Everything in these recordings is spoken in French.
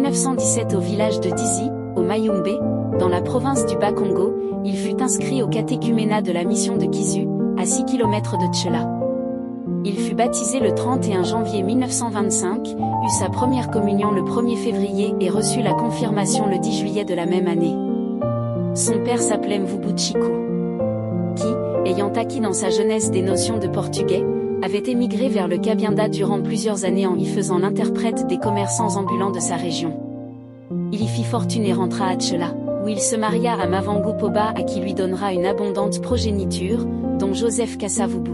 1917 au village de Dizi, au Mayumbe, dans la province du Bas-Congo, il fut inscrit au catéchuménat de la mission de Kizu, à 6 km de Tchela. Il fut baptisé le 31 janvier 1925, eut sa première communion le 1er février et reçut la confirmation le 10 juillet de la même année. Son père s'appelait Mvubu Chiku, qui, ayant acquis dans sa jeunesse des notions de portugais, avait émigré vers le Cabinda durant plusieurs années en y faisant l'interprète des commerçants ambulants de sa région. Il y fit fortune et rentra à Tchela, où il se maria à Mavangu Poba à qui lui donnera une abondante progéniture, dont Joseph Kassavubu.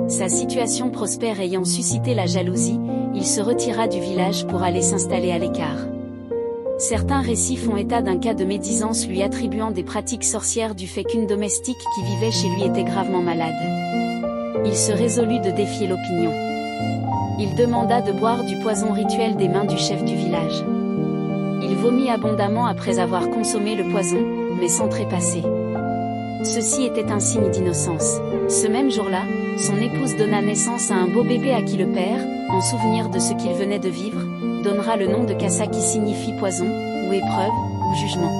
Sa situation prospère ayant suscité la jalousie, il se retira du village pour aller s'installer à l'écart. Certains récits font état d'un cas de médisance lui attribuant des pratiques sorcières du fait qu'une domestique qui vivait chez lui était gravement malade. Il se résolut de défier l'opinion. Il demanda de boire du poison rituel des mains du chef du village. Il vomit abondamment après avoir consommé le poison, mais sans trépasser. Ceci était un signe d'innocence. Ce même jour-là, son épouse donna naissance à un beau bébé à qui le père, en souvenir de ce qu'il venait de vivre, donnera le nom de Kassa qui signifie poison, ou épreuve, ou jugement.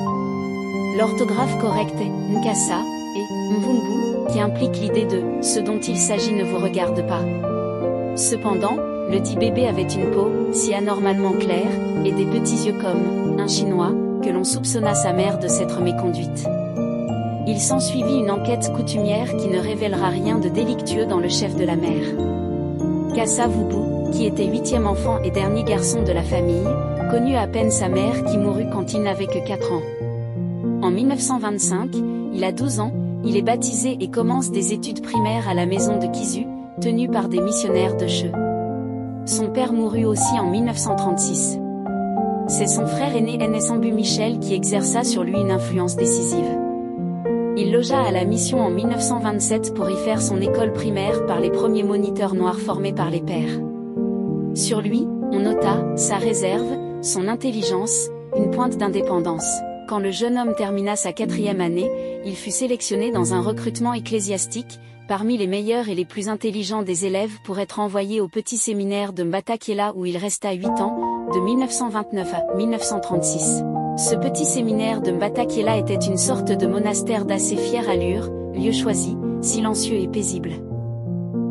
L'orthographe correcte est Nkassa, et Mvumbu, qui implique l'idée de « ce dont il s'agit ne vous regarde pas ». Cependant, le dit bébé avait une peau, si anormalement claire, et des petits yeux comme un chinois, que l'on soupçonna sa mère de s'être méconduite. Il s'ensuivit une enquête coutumière qui ne révélera rien de délictueux dans le chef de la mère. Kassavubu, qui était 8e enfant et dernier garçon de la famille, connut à peine sa mère qui mourut quand il n'avait que 4 ans. En 1925, il a 12 ans, il est baptisé et commence des études primaires à la maison de Kizu, tenue par des missionnaires de Cheux. Son père mourut aussi en 1936. C'est son frère aîné Nsambu Michel qui exerça sur lui une influence décisive. Il logea à la mission en 1927 pour y faire son école primaire par les premiers moniteurs noirs formés par les pères. Sur lui, on nota sa réserve, son intelligence, une pointe d'indépendance. Quand le jeune homme termina sa 4e année, il fut sélectionné dans un recrutement ecclésiastique, parmi les meilleurs et les plus intelligents des élèves pour être envoyé au petit séminaire de Mbatakiela où il resta 8 ans, de 1929 à 1936. Ce petit séminaire de Mbatakiela était une sorte de monastère d'assez fière allure, lieu choisi, silencieux et paisible.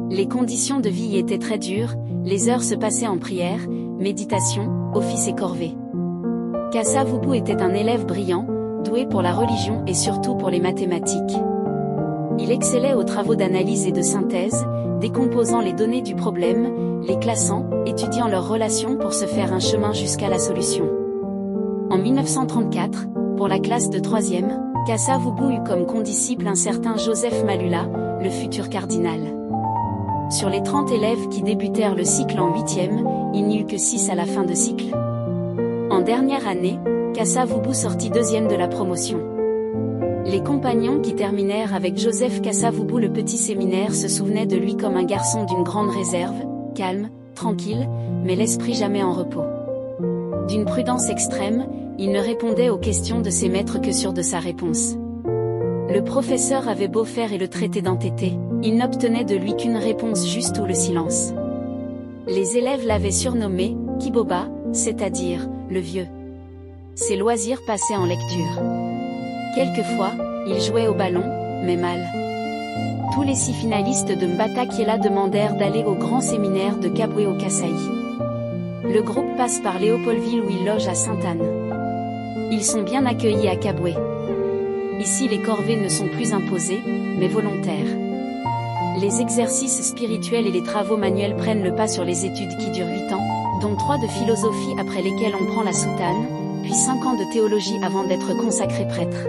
Les conditions de vie y étaient très dures, les heures se passaient en prière, méditation, office et corvée. Kassavubu était un élève brillant, doué pour la religion et surtout pour les mathématiques. Il excellait aux travaux d'analyse et de synthèse, décomposant les données du problème, les classant, étudiant leurs relations pour se faire un chemin jusqu'à la solution. En 1934, pour la classe de 3e, Kassavubu eut comme condisciple un certain Joseph Malula, le futur cardinal. Sur les 30 élèves qui débutèrent le cycle en 8e, il n'y eut que 6 à la fin de cycle. En dernière année, Kassavubu sortit 2e de la promotion. Les compagnons qui terminèrent avec Joseph Kassavubu le petit séminaire se souvenaient de lui comme un garçon d'une grande réserve, calme, tranquille, mais l'esprit jamais en repos. D'une prudence extrême, il ne répondait aux questions de ses maîtres que sûr de sa réponse. Le professeur avait beau faire et le traiter d'entêté, il n'obtenait de lui qu'une réponse juste ou le silence. Les élèves l'avaient surnommé Kiboba, c'est-à-dire le vieux. Ses loisirs passaient en lecture. Quelquefois, il jouait au ballon, mais mal. Tous les 6 finalistes de Mbatakiela demandèrent d'aller au grand séminaire de Kabwe au Kasaï. Le groupe passe par Léopoldville où il loge à Sainte-Anne. Ils sont bien accueillis à Kabwe. Ici les corvées ne sont plus imposées, mais volontaires. Les exercices spirituels et les travaux manuels prennent le pas sur les études qui durent 8 ans, dont 3 de philosophie après lesquelles on prend la soutane, puis 5 ans de théologie avant d'être consacré prêtre.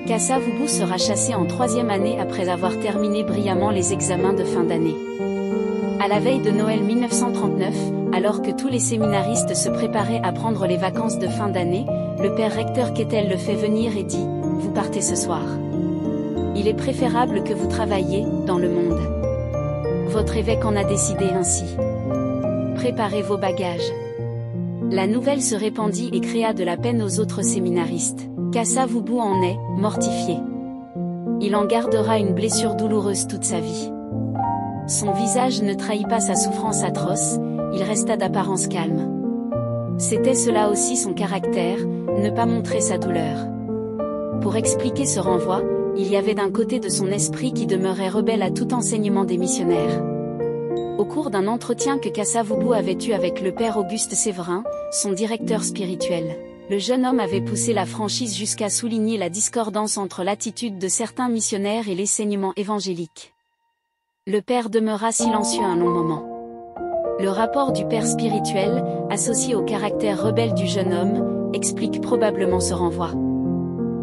Kassavubu sera chassé en 3e année après avoir terminé brillamment les examens de fin d'année. À la veille de Noël 1939, alors que tous les séminaristes se préparaient à prendre les vacances de fin d'année, le père recteur Kettel le fait venir et dit « Vous partez ce soir. Il est préférable que vous travailliez, dans le monde. Votre évêque en a décidé ainsi. Préparez vos bagages. » La nouvelle se répandit et créa de la peine aux autres séminaristes. Kassavubu en est mortifié. Il en gardera une blessure douloureuse toute sa vie. Son visage ne trahit pas sa souffrance atroce, il resta d'apparence calme. C'était cela aussi son caractère, ne pas montrer sa douleur. Pour expliquer ce renvoi, il y avait d'un côté de son esprit qui demeurait rebelle à tout enseignement des missionnaires. Au cours d'un entretien que Kasavubu avait eu avec le père Auguste Séverin, son directeur spirituel, le jeune homme avait poussé la franchise jusqu'à souligner la discordance entre l'attitude de certains missionnaires et l'enseignement évangélique. Le père demeura silencieux un long moment. Le rapport du père spirituel, associé au caractère rebelle du jeune homme, explique probablement ce renvoi.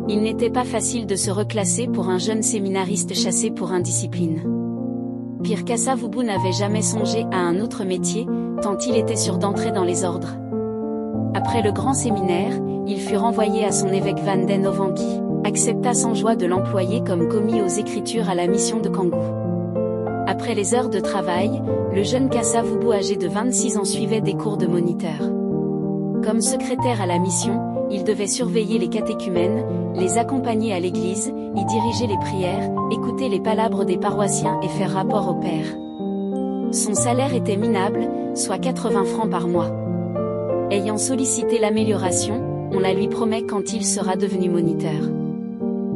Il n'était pas facile de se reclasser pour un jeune séminariste chassé pour indiscipline. Pire, Kasavubu n'avait jamais songé à un autre métier, tant il était sûr d'entrer dans les ordres. Après le grand séminaire, il fut renvoyé à son évêque Van den Hove qui accepta sans joie de l'employer comme commis aux Écritures à la mission de Kangoo. Après les heures de travail, le jeune Kasavubu âgé de 26 ans suivait des cours de moniteur. Comme secrétaire à la mission, il devait surveiller les catéchumènes, les accompagner à l'église, y diriger les prières, écouter les palabres des paroissiens et faire rapport au père. Son salaire était minable, soit 80 francs par mois. Ayant sollicité l'amélioration, on la lui promet quand il sera devenu moniteur.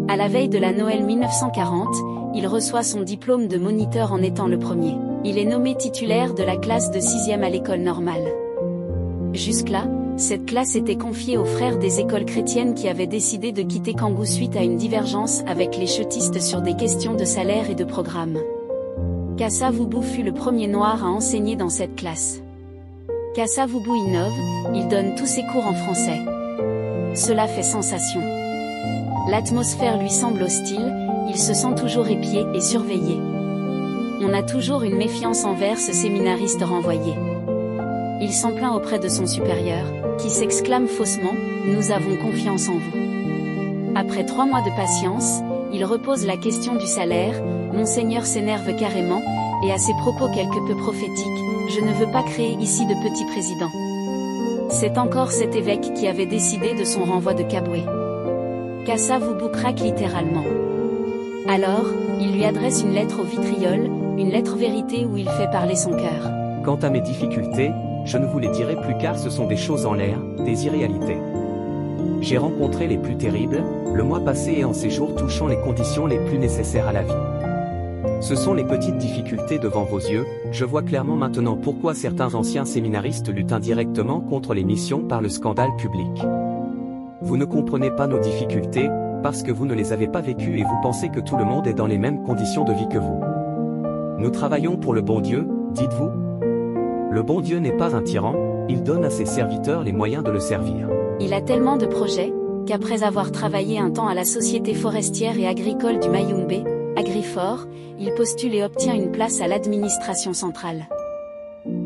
À la veille de la Noël 1940, il reçoit son diplôme de moniteur en étant le premier. Il est nommé titulaire de la classe de 6e à l'école normale. Jusque-là, cette classe était confiée aux frères des écoles chrétiennes qui avaient décidé de quitter Kangoo suite à une divergence avec les chutistes sur des questions de salaire et de programme. Kasavubu fut le premier noir à enseigner dans cette classe. Kasavubu innove, il donne tous ses cours en français. Cela fait sensation. L'atmosphère lui semble hostile, il se sent toujours épié et surveillé. On a toujours une méfiance envers ce séminariste renvoyé. Il s'en plaint auprès de son supérieur, qui s'exclame faussement « Nous avons confiance en vous ». Après 3 mois de patience, il repose la question du salaire, Monseigneur s'énerve carrément, et à ses propos quelque peu prophétiques, « Je ne veux pas créer ici de petits présidents ». C'est encore cet évêque qui avait décidé de son renvoi de Kabwe. Kasavubu craque littéralement. Alors, il lui adresse une lettre au vitriol, une lettre vérité où il fait parler son cœur. Quant à mes difficultés, je ne vous les dirai plus car ce sont des choses en l'air, des irréalités. J'ai rencontré les plus terribles, le mois passé et en ces jours touchant les conditions les plus nécessaires à la vie. Ce sont les petites difficultés devant vos yeux, je vois clairement maintenant pourquoi certains anciens séminaristes luttent indirectement contre les missions par le scandale public. Vous ne comprenez pas nos difficultés, parce que vous ne les avez pas vécues et vous pensez que tout le monde est dans les mêmes conditions de vie que vous. Nous travaillons pour le bon Dieu, dites-vous ? Le bon Dieu n'est pas un tyran, il donne à ses serviteurs les moyens de le servir. Il a tellement de projets, qu'après avoir travaillé un temps à la Société forestière et agricole du Mayumbe, Agrifor, il postule et obtient une place à l'administration centrale.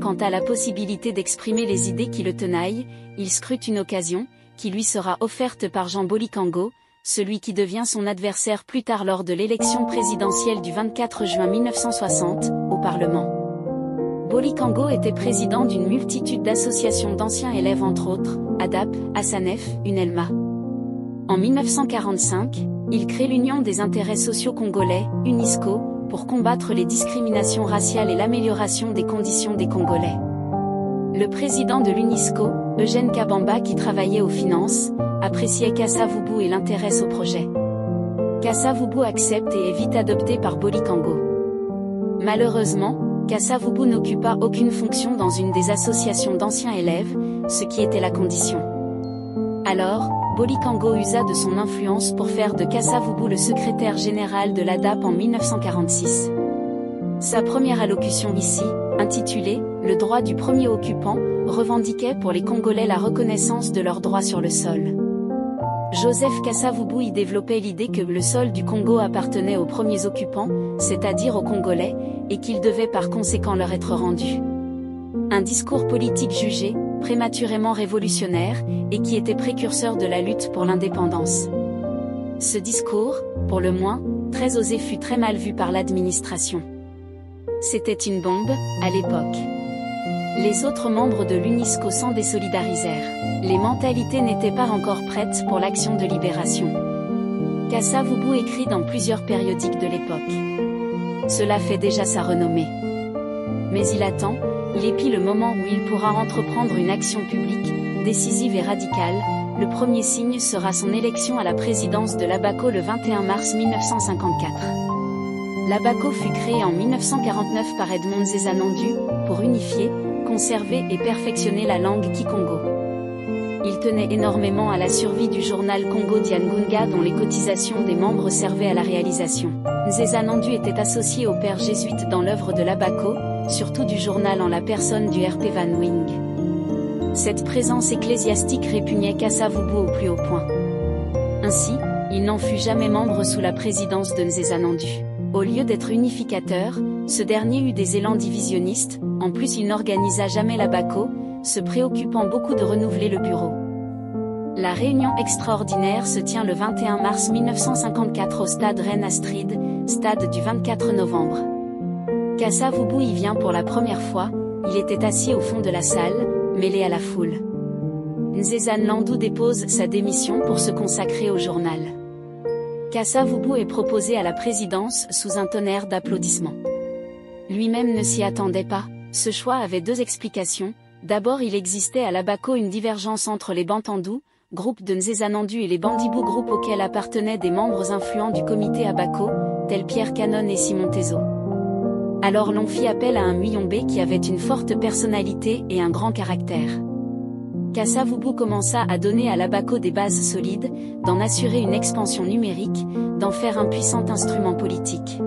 Quant à la possibilité d'exprimer les idées qui le tenaillent, il scrute une occasion, qui lui sera offerte par Jean Bolikango, celui qui devient son adversaire plus tard lors de l'élection présidentielle du 24 juin 1960, au Parlement. Bolikango était président d'une multitude d'associations d'anciens élèves entre autres, ADAP, Asanef, UNELMA. En 1945, il crée l'Union des intérêts sociaux congolais, UNISCO, pour combattre les discriminations raciales et l'amélioration des conditions des Congolais. Le président de l'UNISCO, Eugène Kabamba qui travaillait aux finances, appréciait Kasavubu et l'intéresse au projet. Kasavubu accepte et est vite adopté par Bolikango. Malheureusement, Kasavubu n'occupa aucune fonction dans une des associations d'anciens élèves, ce qui était la condition. Alors, Bolikango usa de son influence pour faire de Kasavubu le secrétaire général de l'ADAP en 1946. Sa première allocution ici, intitulée « Le droit du premier occupant », revendiquait pour les Congolais la reconnaissance de leurs droits sur le sol. Joseph Kasavubu y développait l'idée que le sol du Congo appartenait aux premiers occupants, c'est-à-dire aux Congolais, et qu'il devait par conséquent leur être rendu. Un discours politique jugé, prématurément révolutionnaire, et qui était précurseur de la lutte pour l'indépendance. Ce discours, pour le moins, très osé fut très mal vu par l'administration. C'était une bombe, à l'époque. Les autres membres de l'UNISCO s'en désolidarisèrent. Les mentalités n'étaient pas encore prêtes pour l'action de libération. Kasavubu écrit dans plusieurs périodiques de l'époque. Cela fait déjà sa renommée. Mais il attend, il épie le moment où il pourra entreprendre une action publique, décisive et radicale, le premier signe sera son élection à la présidence de l'Abaco le 21 mars 1954. L'Abaco fut créé en 1949 par Edmond Nzeza-Nandu, pour unifier, conserver et perfectionner la langue kikongo. Il tenait énormément à la survie du journal Congo Diangunga dont les cotisations des membres servaient à la réalisation. Nzeza-Nandu était associé au père jésuite dans l'œuvre de l'Abaco, surtout du journal en la personne du RP Van Wing. Cette présence ecclésiastique répugnait Kassa-Vubu au plus haut point. Ainsi, il n'en fut jamais membre sous la présidence de Nzeza-Nandu. Au lieu d'être unificateur, ce dernier eut des élans divisionnistes, en plus il n'organisa jamais l'Abaco, se préoccupant beaucoup de renouveler le bureau. La réunion extraordinaire se tient le 21 mars 1954 au stade Reine Astrid, stade du 24 novembre. Kassa-Vubu y vient pour la première fois, il était assis au fond de la salle, mêlé à la foule. Nzeza-Nandu dépose sa démission pour se consacrer au journal. Kassa-Vubu est proposé à la présidence sous un tonnerre d'applaudissements. Lui-même ne s'y attendait pas, ce choix avait deux explications. D'abord il existait à l'Abaco une divergence entre les Bantandous, groupe de Nzeza-Nandu et les Bandibou, groupe auquel appartenaient des membres influents du comité Abaco, tels Pierre Canon et Simon Tezo. Alors l'on fit appel à un Muyombe qui avait une forte personnalité et un grand caractère. Kassa-Vubu commença à donner à l'Abaco des bases solides, d'en assurer une expansion numérique, d'en faire un puissant instrument politique.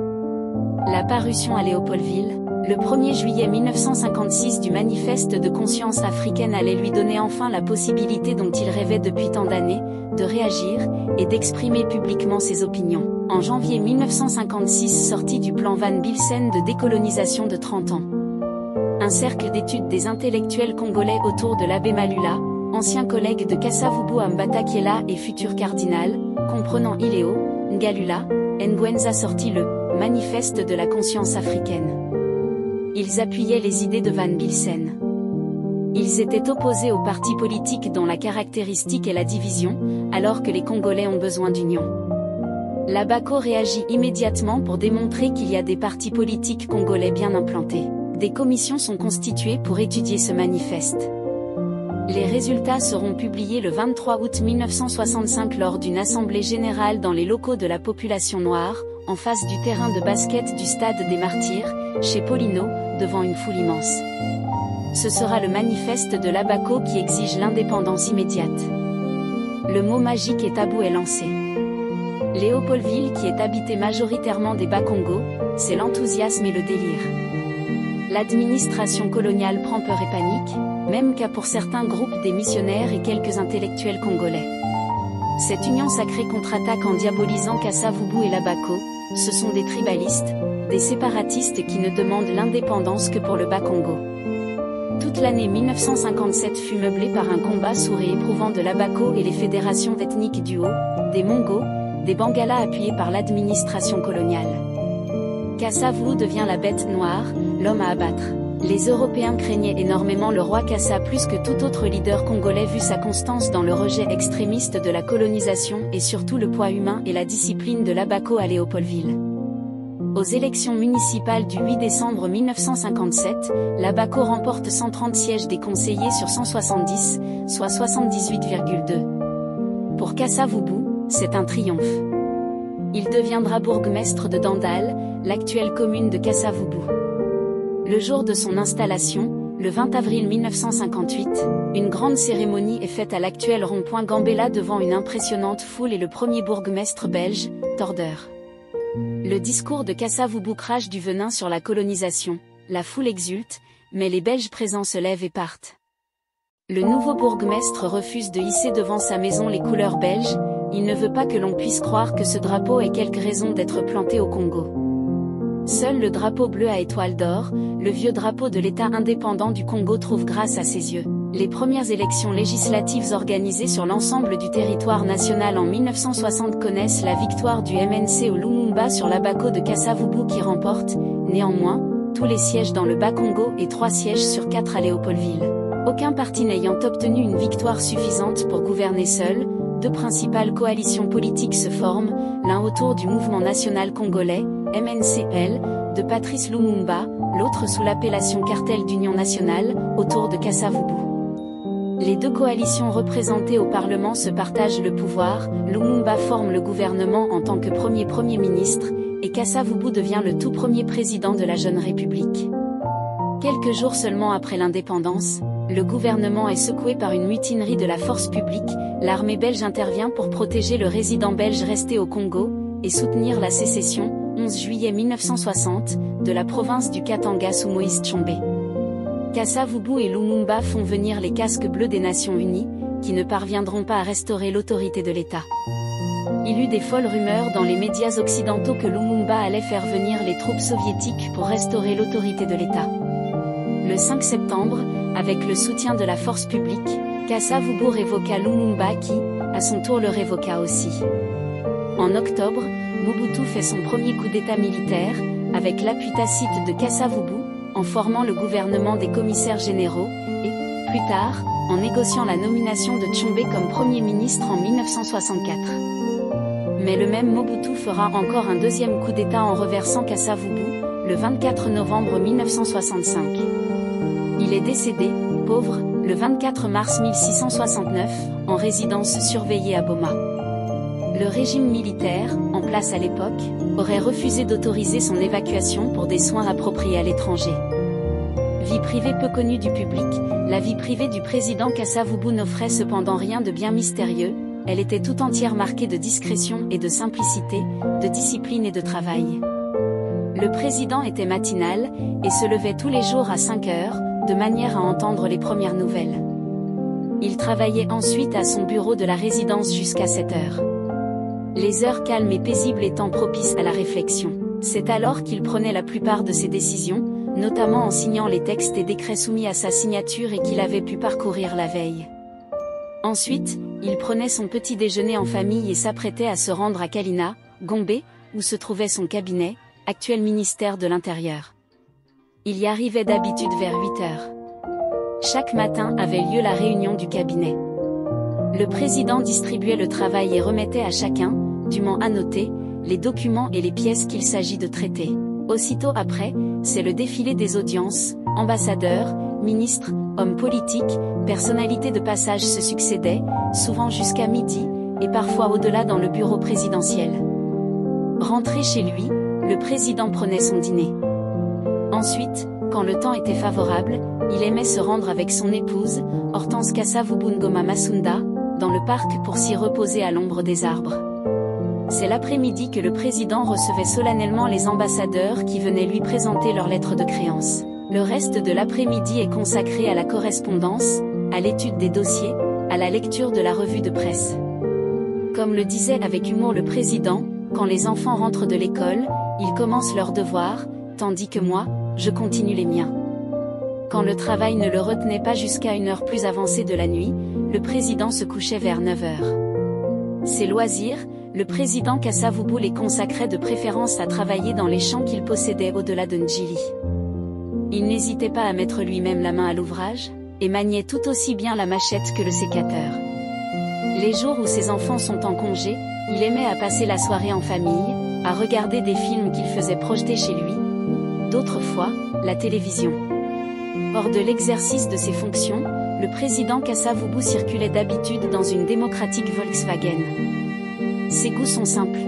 La parution à Léopoldville, le 1er juillet 1956 du manifeste de conscience africaine allait lui donner enfin la possibilité dont il rêvait depuis tant d'années, de réagir, et d'exprimer publiquement ses opinions. En janvier 1956 sortit du plan Van Bilsen de décolonisation de 30 ans. Un cercle d'études des intellectuels congolais autour de l'abbé Malula, ancien collègue de Kassa-Vubu à Mbatakiela et futur cardinal, comprenant Iléo, Ngalula, Ngwenza sortit le « Manifeste de la conscience africaine ». Ils appuyaient les idées de Van Bilsen. Ils étaient opposés aux partis politiques dont la caractéristique est la division, alors que les Congolais ont besoin d'union. L'Abaco réagit immédiatement pour démontrer qu'il y a des partis politiques congolais bien implantés. Des commissions sont constituées pour étudier ce manifeste. Les résultats seront publiés le 23 août 1965 lors d'une assemblée générale dans les locaux de la population noire, en face du terrain de basket du Stade des Martyrs, chez Paulino, devant une foule immense. Ce sera le manifeste de l'Abaco qui exige l'indépendance immédiate. Le mot magique et tabou est lancé. Léopoldville, qui est habité majoritairement des Bakongo, c'est l'enthousiasme et le délire. L'administration coloniale prend peur et panique, même cas pour certains groupes des missionnaires et quelques intellectuels congolais. Cette union sacrée contre-attaque en diabolisant Kassa-Vubu et l'Abaco, ce sont des tribalistes, des séparatistes qui ne demandent l'indépendance que pour le Bas-Congo. Toute l'année 1957 fut meublée par un combat sourd et éprouvant de l'Abaco et les fédérations ethniques du Haut, des Mongos, des Bangalas appuyés par l'administration coloniale. Kassa-Vubu devient la bête noire, l'homme à abattre. Les Européens craignaient énormément le roi Kassa plus que tout autre leader congolais vu sa constance dans le rejet extrémiste de la colonisation et surtout le poids humain et la discipline de l'Abaco à Léopoldville. Aux élections municipales du 8 décembre 1957, l'Abaco remporte 130 sièges des conseillers sur 170, soit 78,2. Pour Kassa-Vubu, c'est un triomphe. Il deviendra bourgmestre de Dandal, l'actuelle commune de Kassa-Vubu. Le jour de son installation, le 20 avril 1958, une grande cérémonie est faite à l'actuel rond-point Gambela devant une impressionnante foule et le premier bourgmestre belge, Torder. Le discours de Kassa-Vubu crache du venin sur la colonisation, la foule exulte, mais les Belges présents se lèvent et partent. Le nouveau bourgmestre refuse de hisser devant sa maison les couleurs belges, il ne veut pas que l'on puisse croire que ce drapeau ait quelque raison d'être planté au Congo. Seul le drapeau bleu à étoile d'or, le vieux drapeau de l'État indépendant du Congo trouve grâce à ses yeux. Les premières élections législatives organisées sur l'ensemble du territoire national en 1960 connaissent la victoire du MNC au Lumumba sur l'Abaco de Kassa-Vubu qui remporte, néanmoins, tous les sièges dans le Bas-Congo et 3 sièges sur 4 à Léopoldville. Aucun parti n'ayant obtenu une victoire suffisante pour gouverner seul, 2 principales coalitions politiques se forment, l'un autour du mouvement national congolais, MNCL, de Patrice Lumumba, l'autre sous l'appellation Cartel d'Union nationale, autour de Kassa-Vubu. Les deux coalitions représentées au Parlement se partagent le pouvoir, Lumumba forme le gouvernement en tant que premier ministre, et Kasavubu devient le tout premier président de la jeune République. Quelques jours seulement après l'indépendance, le gouvernement est secoué par une mutinerie de la force publique, l'armée belge intervient pour protéger le résident belge resté au Congo, et soutenir la sécession, 11 juillet 1960, de la province du Katanga sous Moïse Tshombe. Kasavubu et Lumumba font venir les casques bleus des Nations Unies, qui ne parviendront pas à restaurer l'autorité de l'État. Il eut des folles rumeurs dans les médias occidentaux que Lumumba allait faire venir les troupes soviétiques pour restaurer l'autorité de l'État. Le 5 septembre, avec le soutien de la force publique, Kasavubu révoqua Lumumba qui, à son tour le révoqua aussi. En octobre, Mobutu fait son premier coup d'État militaire, avec l'appui tacite de Kasavubu, en formant le gouvernement des commissaires généraux, et, plus tard, en négociant la nomination de Tshombe comme Premier ministre en 1964. Mais le même Mobutu fera encore un deuxième coup d'État en reversant Kasavubu, le 24 novembre 1965. Il est décédé, pauvre, le 24 mars 1669, en résidence surveillée à Boma. Le régime militaire, en place à l'époque, aurait refusé d'autoriser son évacuation pour des soins appropriés à l'étranger. Vie privée peu connue du public, la vie privée du président Kasavubu n'offrait cependant rien de bien mystérieux, elle était tout entière marquée de discrétion et de simplicité, de discipline et de travail. Le président était matinal, et se levait tous les jours à 5 heures, de manière à entendre les premières nouvelles. Il travaillait ensuite à son bureau de la résidence jusqu'à 7 heures. Les heures calmes et paisibles étant propices à la réflexion. C'est alors qu'il prenait la plupart de ses décisions, notamment en signant les textes et décrets soumis à sa signature et qu'il avait pu parcourir la veille. Ensuite, il prenait son petit déjeuner en famille et s'apprêtait à se rendre à Kalina, Gombe, où se trouvait son cabinet, actuel ministère de l'Intérieur. Il y arrivait d'habitude vers 8 heures. Chaque matin avait lieu la réunion du cabinet. Le président distribuait le travail et remettait à chacun, dûment annoté, les documents et les pièces qu'il s'agit de traiter. Aussitôt après, c'est le défilé des audiences, ambassadeurs, ministres, hommes politiques, personnalités de passage se succédaient, souvent jusqu'à midi, et parfois au-delà dans le bureau présidentiel. Rentré chez lui, le président prenait son dîner. Ensuite, quand le temps était favorable, il aimait se rendre avec son épouse, Hortense Kasavubu Ngoma Masunda, dans le parc pour s'y reposer à l'ombre des arbres. C'est l'après-midi que le président recevait solennellement les ambassadeurs qui venaient lui présenter leurs lettres de créance. Le reste de l'après-midi est consacré à la correspondance, à l'étude des dossiers, à la lecture de la revue de presse. Comme le disait avec humour le président, quand les enfants rentrent de l'école, ils commencent leurs devoirs, tandis que moi, je continue les miens. Quand le travail ne le retenait pas jusqu'à une heure plus avancée de la nuit, le président se couchait vers 9 heures. Ses loisirs, le président Kasavubu les consacrait de préférence à travailler dans les champs qu'il possédait au-delà de Ndjili. Il n'hésitait pas à mettre lui-même la main à l'ouvrage, et maniait tout aussi bien la machette que le sécateur. Les jours où ses enfants sont en congé, il aimait à passer la soirée en famille, à regarder des films qu'il faisait projeter chez lui, d'autres fois, la télévision. Hors de l'exercice de ses fonctions, le président Kasavubu circulait d'habitude dans une démocratique Volkswagen. Ses goûts sont simples.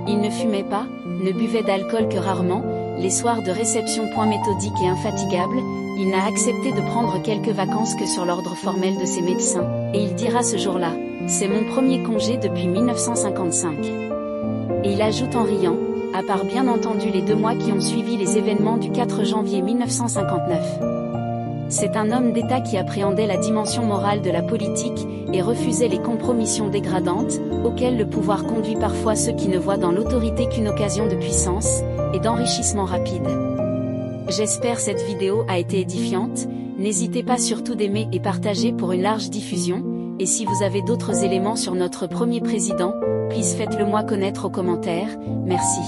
Il ne fumait pas, ne buvait d'alcool que rarement, les soirs de réception point méthodique et infatigable, il n'a accepté de prendre quelques vacances que sur l'ordre formel de ses médecins, et il dira ce jour-là, « C'est mon premier congé depuis 1955 ». Et il ajoute en riant, à part bien entendu les 2 mois qui ont suivi les événements du 4 janvier 1959. C'est un homme d'État qui appréhendait la dimension morale de la politique, et refusait les compromissions dégradantes, auxquelles le pouvoir conduit parfois ceux qui ne voient dans l'autorité qu'une occasion de puissance, et d'enrichissement rapide. J'espère cette vidéo a été édifiante, n'hésitez pas surtout d'aimer et partager pour une large diffusion, et si vous avez d'autres éléments sur notre premier président, please faites-le moi connaître aux commentaires, merci.